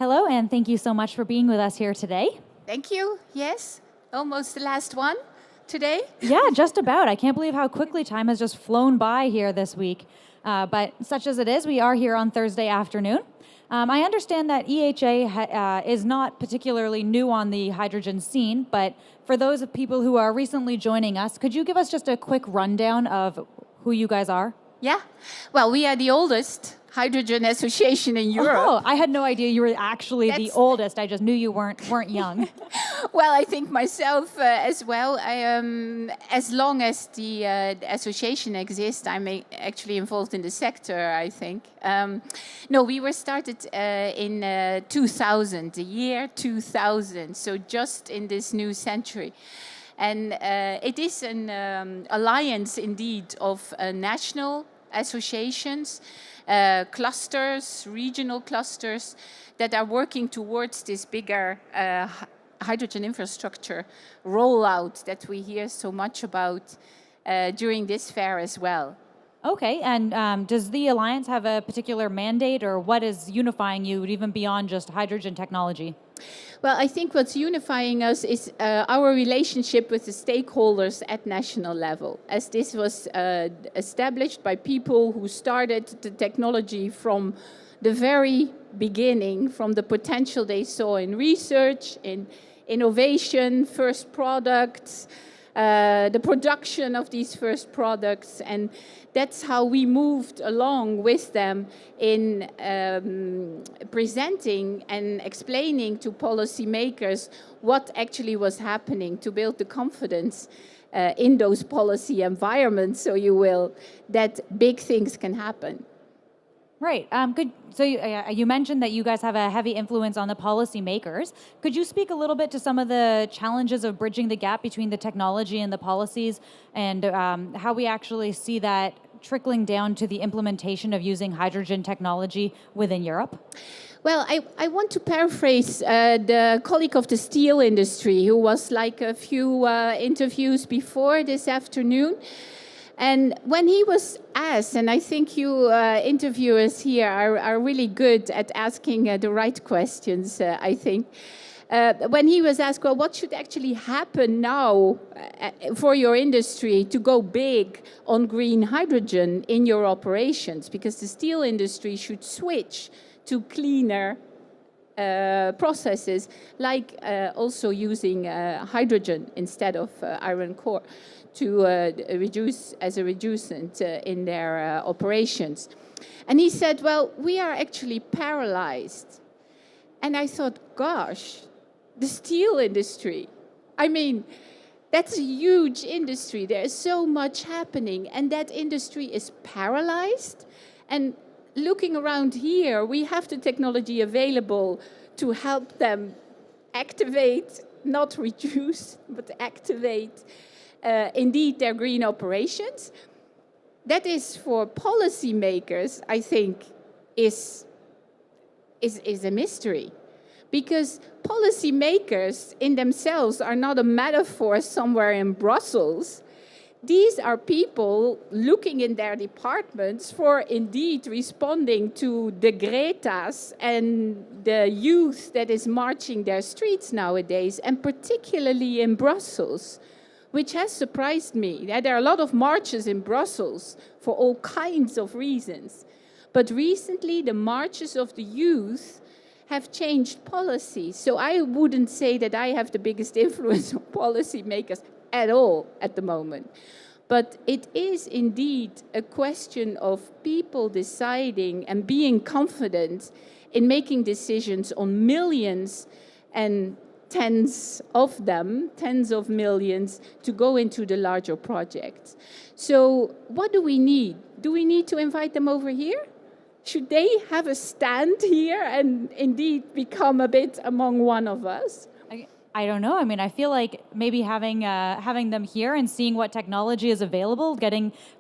Hello, and thank you so much for being with us here today. Thank you. Yes, almost the last one today. Yeah, just about. I can't believe how quickly time has just flown by here this week. But such as it is, we are here on Thursday afternoon. I understand that EHA is not particularly new on the hydrogen scene, but for those of people who are recently joining us, could you give us just a quick rundown of who you guys are? Yeah. Well, we are the oldest hydrogen association in Europe. Oh, I had no idea you were actually the oldest. I just knew you weren't young. Well, I think myself as well. As long as the association exists, I'm actually involved in the sector, I think. No, we were started in 2000, the year 2000, so just in this new century. And it is an alliance, indeed, of national associations, clusters, regional clusters that are working towards this bigger hydrogen infrastructure rollout that we hear so much about during this fair as well. Okay, and does the Alliance have a particular mandate, or what is unifying you even beyond just hydrogen technology? Well, I think what's unifying us is our relationship with the stakeholders at national level, as this was established by people who started the technology from the very beginning, from the potential they saw in research, in innovation, first products, the production of these first products, and that's how we moved along with them in presenting and explaining to policymakers what actually was happening to build the confidence in those policy environments, so you will, that big things can happen. Right. So you mentioned that you guys have a heavy influence on the policymakers. Could you speak a little bit to some of the challenges of bridging the gap between the technology and the policies, and how we actually see that trickling down to the implementation of using hydrogen technology within Europe? Well, I want to paraphrase the colleague of the steel industry who was like a few interviews before this afternoon. And when he was asked, and I think you interviewers here are really good at asking the right questions, I think. When he was asked, well, what should actually happen now for your industry to go big on green hydrogen in your operations? Because the steel industry should switch to cleaner processes, like also using hydrogen instead of iron ore, to reduce as a reducent in their operations. And he said, well, we are actually paralyzed. And I thought, gosh, the steel industry, I mean, that's a huge industry. There is so much happening, and that industry is paralyzed. And looking around here, we have the technology available to help them activate, not reduce, but activate indeed their green operations. That is, for policymakers, I think, is a mystery. Because policymakers in themselves are not a metaphor somewhere in Brussels. These are people looking in their departments for indeed responding to the Greta's and the youth that is marching their streets nowadays, and particularly in Brussels, which has surprised me. There are a lot of marches in Brussels for all kinds of reasons. But recently, the marches of the youth have changed policy. So I wouldn't say that I have the biggest influence on policymakers at all at the moment. But it is indeed a question of people deciding and being confident in making decisions on millions and tens of them, tens of millions, to go into the larger projects. So what do we need? Do we need to invite them over here? Should they have a stand here and indeed become a bit among one of us? I don't know. I mean, I feel like maybe having them here and seeing what technology is available,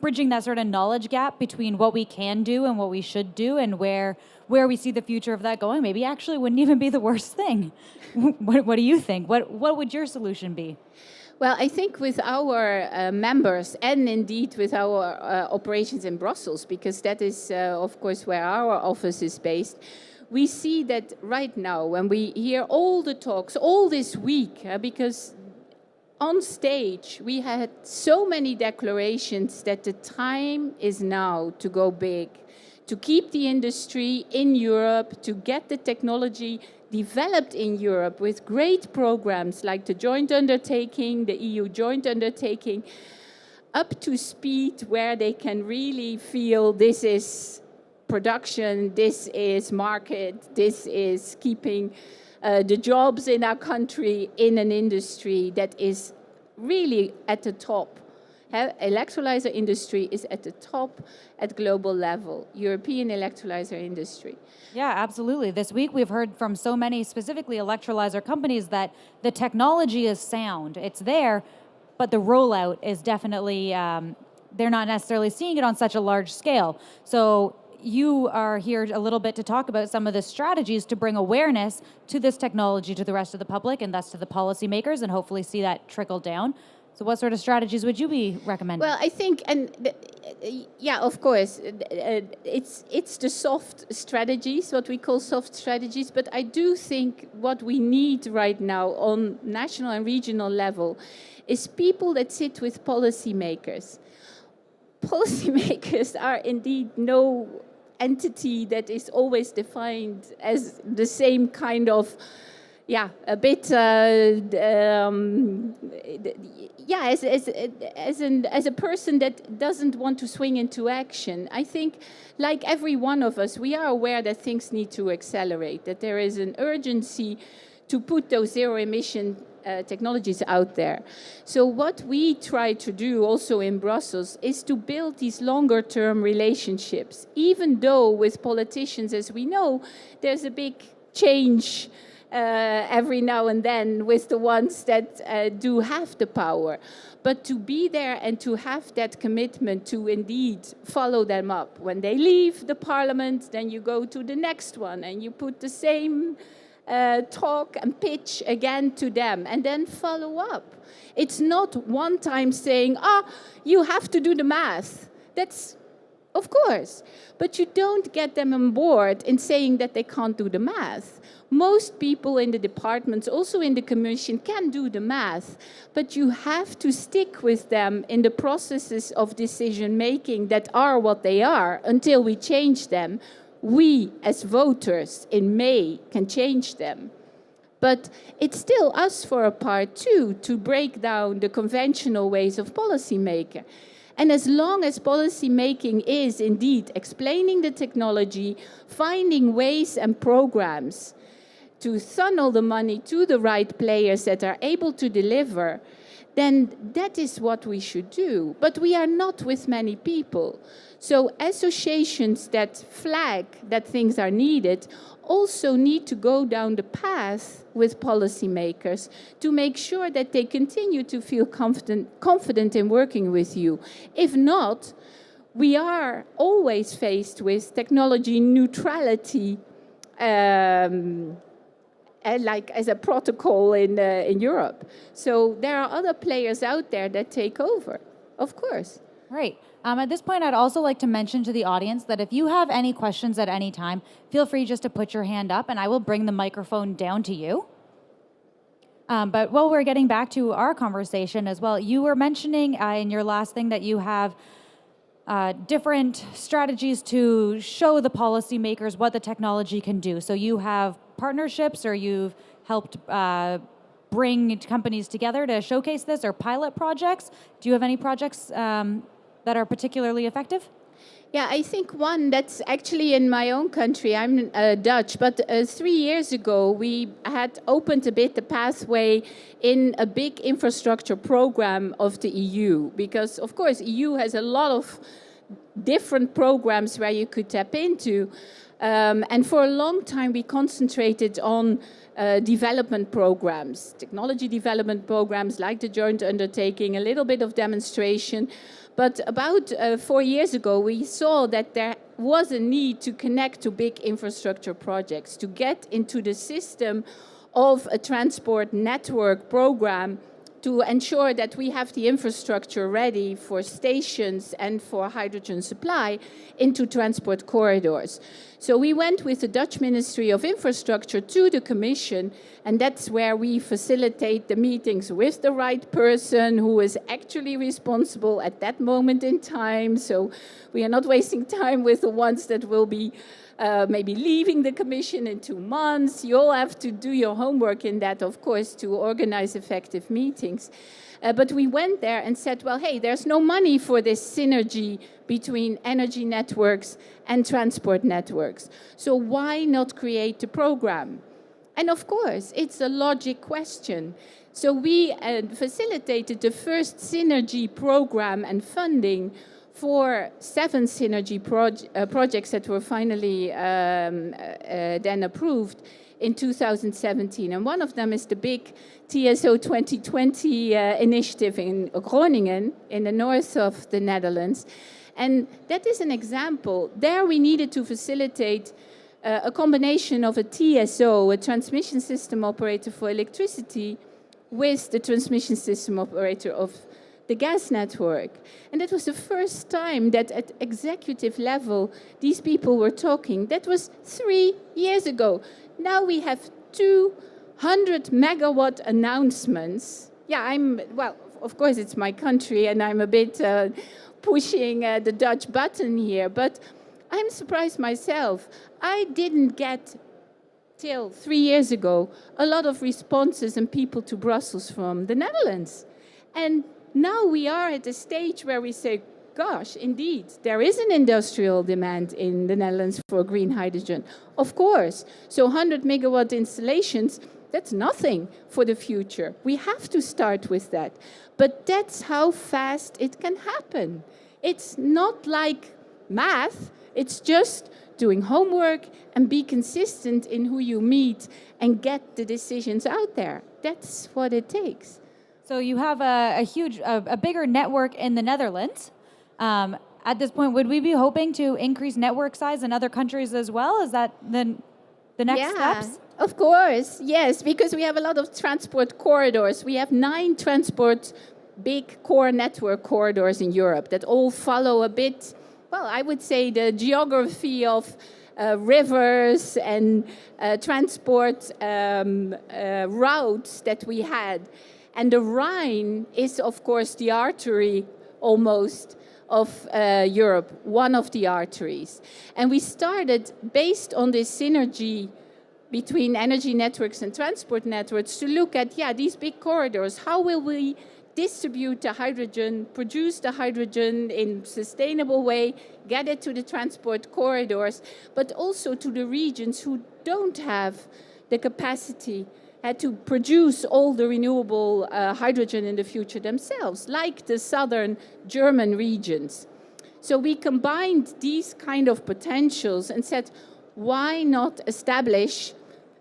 bridging that sort of knowledge gap between what we can do and what we should do, and where we see the future of that going, maybe actually wouldn't even be the worst thing. What do you think? What would your solution be? Well, I think with our members, and indeed with our operations in Brussels, because that is, of course, where our office is based, we see that right now when we hear all the talks, all this week, because on stage we had so many declarations that the time is now to go big, to keep the industry in Europe, to get the technology developed in Europe with great programs like the joint undertaking, the EU joint undertaking, up to speed where they can really feel this is production, this is market, this is keeping the jobs in our country in an industry that is really at the top. Electrolyzer industry is at the top at global level, European electrolyzer industry. Yeah, absolutely. This week we've heard from so many, specifically electrolyzer companies, that the technology is sound. It's there, but the rollout is definitely, they're not necessarily seeing it on such a large scale. So you are here a little bit to talk about some of the strategies to bring awareness to this technology to the rest of the public and thus to the policymakers, and hopefully see that trickle down. So what sort of strategies would you be recommending? Well, I think, yeah, of course, it's the soft strategies, what we call soft strategies, but I do think what we need right now on national and regional level is people that sit with policymakers. Policymakers are indeed no entity that is always defined as the same kind of, yeah, a bit, yeah, as a person that doesn't want to swing into action. I think, like every one of us, we are aware that things need to accelerate, that there is an urgency to put those zero-emission technologies out there. So what we try to do also in Brussels is to build these longer-term relationships, even though with politicians, as we know, there's a big change every now and then with the ones that do have the power. But to be there and to have that commitment to indeed follow them up. When they leave the parliament, then you go to the next one and you put the same talk and pitch again to them and then follow up. It's not one time saying, you have to do the math. That's, of course, but you don't get them on board in saying that they can't do the math. Most people in the departments, also in the Commission, can do the math, but you have to stick with them in the processes of decision making that are what they are until we change them. We, as voters in May, can change them. But it's still us for a part too, to break down the conventional ways of policymaking. And as long as policy making is indeed explaining the technology, finding ways and programs to funnel the money to the right players that are able to deliver, then that is what we should do. But we are not with many people. So associations that flag that things are needed also need to go down the path with policymakers to make sure that they continue to feel confident in working with you. If not, we are always faced with technology neutrality like as a protocol in Europe. So there are other players out there that take over, of course. Right. At this point, I'd also like to mention to the audience that if you have any questions at any time, feel free just to put your hand up and I will bring the microphone down to you. But while we're getting back to our conversation as well, you were mentioning in your last thing that you have different strategies to show the policymakers what the technology can do. So you have partnerships, or you've helped bring companies together to showcase this, or pilot projects. Do you have any projects that are particularly effective? Yeah, I think one that's actually in my own country. I'm Dutch, but 3 years ago we had opened a bit the pathway in a big infrastructure program of the EU, because of course EU has a lot of different programs where you could tap into, and for a long time we concentrated on development programs, technology development programs like the joint undertaking, a little bit of demonstration. But about 4 years ago, we saw that there was a need to connect to big infrastructure projects, to get into the system of a transport network program, to ensure that we have the infrastructure ready for stations and for hydrogen supply into transport corridors. So we went with the Dutch Ministry of Infrastructure to the Commission, and that's where we facilitate the meetings with the right person who is actually responsible at that moment in time. So we are not wasting time with the ones that will be maybe leaving the Commission in 2 months. You all have to do your homework in that, of course, to organize effective meetings. But we went there and said, well, hey, there's no money for this synergy between energy networks and transport networks. So why not create a program? And of course, it's a logic question. So we facilitated the first synergy program and funding for 7 synergy projects that were finally then approved in 2017. And one of them is the big TSO 2020 initiative in Groningen, in the north of the Netherlands. And that is an example. There we needed to facilitate a combination of a TSO, a transmission system operator for electricity, with the transmission system operator of the gas network. And that was the first time that at executive level these people were talking. That was 3 years ago. Now we have 200 megawatt announcements. Yeah, well, of course it's my country and I'm a bit pushing the Dutch button here, but I'm surprised myself. I didn't get, till 3 years ago, a lot of responses and people to Brussels from the Netherlands. And now we are at a stage where we say, gosh, indeed, there is an industrial demand in the Netherlands for green hydrogen. Of course. So 100 megawatt installations, that's nothing for the future. We have to start with that. But that's how fast it can happen. It's not like math. It's just doing homework and be consistent in who you meet and get the decisions out there. That's what it takes. So you have a bigger network in the Netherlands. At this point, would we be hoping to increase network size in other countries as well? Is that the next steps? Of course, yes, because we have a lot of transport corridors. We have 9 transport big core network corridors in Europe that all follow a bit, well, I would say the geography of rivers and transport routes that we had. And the Rhine is, of course, the artery almost of Europe, one of the arteries. And we started, based on this synergy between energy networks and transport networks, to look at, these big corridors. How will we distribute the hydrogen, produce the hydrogen in a sustainable way, get it to the transport corridors, but also to the regions who don't have the capacity to produce all the renewable hydrogen in the future themselves, like the southern German regions. So we combined these kind of potentials and said, why not establish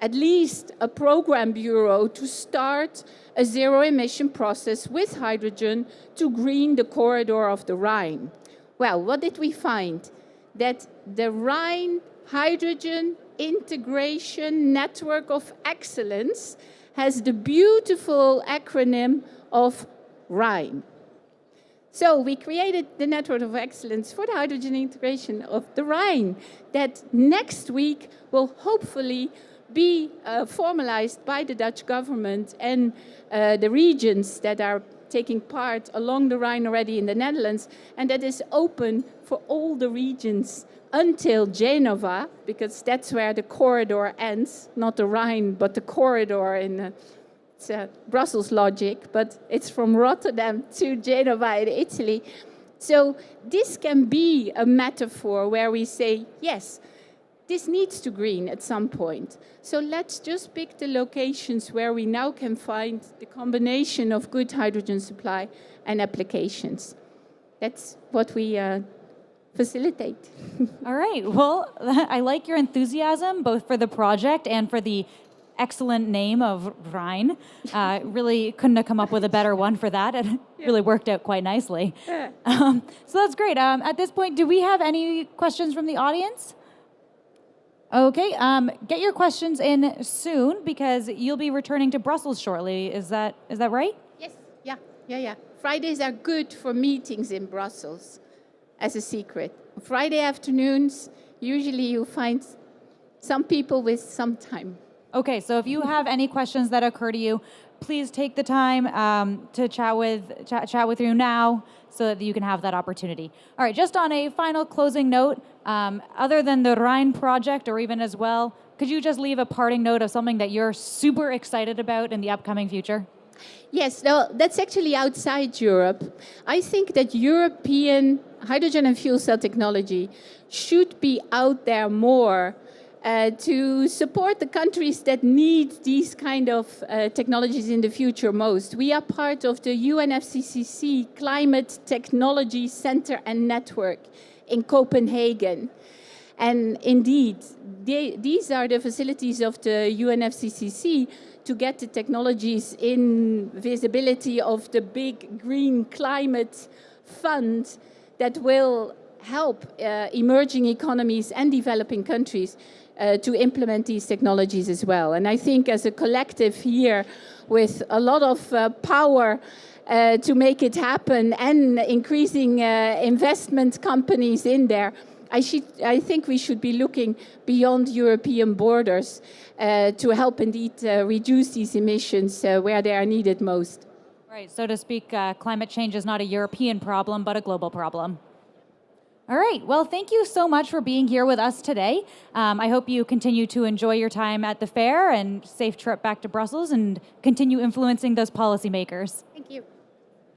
at least a program bureau to start a zero-emission process with hydrogen to green the corridor of the Rhine? Well, what did we find? That the Rhine Hydrogen Integration Network of Excellence has the beautiful acronym of RHINE. So we created the Network of Excellence for the hydrogen integration of the Rhine that next week will hopefully be formalized by the Dutch government and the regions that are taking part along the Rhine already in the Netherlands, and that is open for all the regions until Genova, because that's where the corridor ends, not the Rhine, but the corridor in it's Brussels logic, but it's from Rotterdam to Genova in Italy. So this can be a metaphor where we say, yes, this needs to green at some point. So let's just pick the locations where we now can find the combination of good hydrogen supply and applications. That's what we facilitate. All right. Well, I like your enthusiasm, both for the project and for the excellent name of Rhine. Really couldn't have come up with a better one for that. It really worked out quite nicely. So that's great. At this point, do we have any questions from the audience? Okay, get your questions in soon because you'll be returning to Brussels shortly. Is that right? Yes. Yeah. Fridays are good for meetings in Brussels, as a secret. Friday afternoons, usually you find some people with some time. Okay, so if you have any questions that occur to you, please take the time to chat with you now so that you can have that opportunity. All right, just on a final closing note, other than the Rhine project or even as well, could you just leave a parting note of something that you're super excited about in the upcoming future? Yes, no, that's actually outside Europe. I think that European hydrogen and fuel cell technology should be out there more to support the countries that need these kind of technologies in the future most. We are part of the UNFCCC Climate Technology Center and Network in Copenhagen. And indeed, these are the facilities of the UNFCCC to get the technologies in visibility of the big green climate fund that will help emerging economies and developing countries to implement these technologies as well. And I think as a collective here with a lot of power to make it happen and increasing investment companies in there, I think we should be looking beyond European borders to help indeed reduce these emissions where they are needed most. Right, so to speak, climate change is not a European problem, but a global problem. All right, well, thank you so much for being here with us today. I hope you continue to enjoy your time at the fair and safe trip back to Brussels and continue influencing those policymakers.